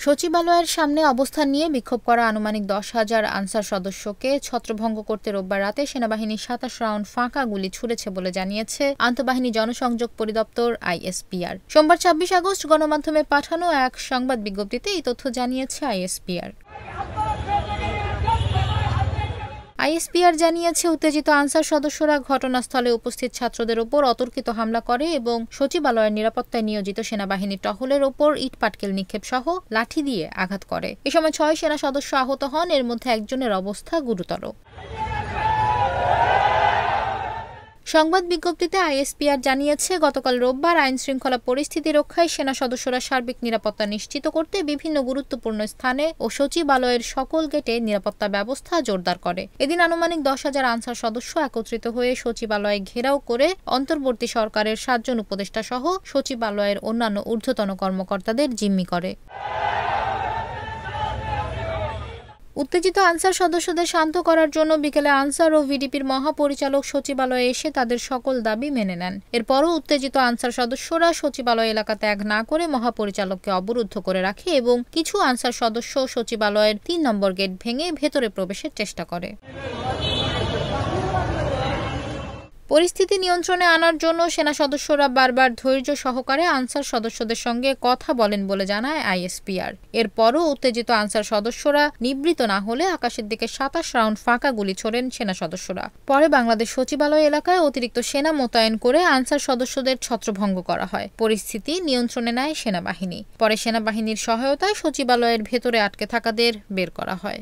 সচিবালয়ের সামনে অবস্থান নিয়ে বিক্ষোভ করা আনুমানিক 10,000 আনসার সদস্যকে ছত্রভঙ্গ করতে রোববার রাতে সেনাবাহিনী 27 রাউন্ড ফাঁকা গুলি ছুড়েছে বলে জানিয়েছে আন্তঃবাহিনী জনসংযোগ পরিদপ্তর আইএসপিআর। সোমবার 26 আগস্ট গণমাধ্যমে পাঠানো এক সংবাদ বিজ্ঞপ্তিতে এই তথ্য জানিয়েছে আইএসপিআর। আইএসপিআর জানিয়েছে, উত্তেজিত আনসার সদস্যরা ঘটনাস্থলে উপস্থিত ছাত্রদের ওপর অতর্কিত হামলা করে এবং সচিবালয়ের নিরাপত্তায় নিয়োজিত সেনাবাহিনীর টহলের ওপর ইট পাটকেল নিক্ষেপ সহ লাঠি দিয়ে আঘাত করে। এ সময় 6 সেনা সদস্য আহত হন, এর মধ্যে একজনের অবস্থা গুরুতর। সংবাদ বিজ্ঞপ্তিতে আইএসপিআর জানিয়েছে, গতকাল রোববার আইনশৃঙ্খলা পরিস্থিতি রক্ষায় সেনা সদস্যরা সার্বিক নিরাপত্তা নিশ্চিত করতে বিভিন্ন গুরুত্বপূর্ণ স্থানে ও সচিবালয়ের সকল গেটে নিরাপত্তা ব্যবস্থা জোরদার করে। এদিন আনুমানিক 10,000 আনসার সদস্য একত্রিত হয়ে সচিবালয়ে ঘেরাও করে অন্তর্বর্তী সরকারের 7 জন উপদেষ্টা সহ সচিবালয়ের অন্যান্য ঊর্ধ্বতন কর্মকর্তাদের জিম্মি করে। উত্তেজিত আনসার সদস্যদের শান্ত করার জন্য বিকেলে আনসার ও ভিডিপির মহাপরিচালক সচিবালয়ে এসে তাদের সকল দাবি মেনে নেন। এরপরও উত্তেজিত আনসার সদস্যরা সচিবালয় এলাকা ত্যাগ না করে মহাপরিচালককে অবরুদ্ধ করে রাখে এবং কিছু আনসার সদস্য সচিবালয়ের 3 নম্বর গেট ভেঙে ভেতরে প্রবেশের চেষ্টা করে। পরিস্থিতি নিয়ন্ত্রণে আনার জন্য সেনা সদস্যরা বারবার ধৈর্য সহকারে আনসার সদস্যদের সঙ্গে কথা বলেন বলে জানায় আইএসপিআর। এরপরও উত্তেজিত আনসার সদস্যরা নিবৃত না হলে আকাশের দিকে 27 রাউন্ড ফাঁকা গুলি ছোড়েন সেনা সদস্যরা। পরে বাংলাদেশ সচিবালয় এলাকায় অতিরিক্ত সেনা মোতায়েন করে আনসার সদস্যদের ছত্রভঙ্গ করা হয়। পরিস্থিতি নিয়ন্ত্রণে নেয় সেনাবাহিনী। পরে সেনাবাহিনীর সহায়তায় সচিবালয়ের ভেতরে আটকে থাকাদের বের করা হয়।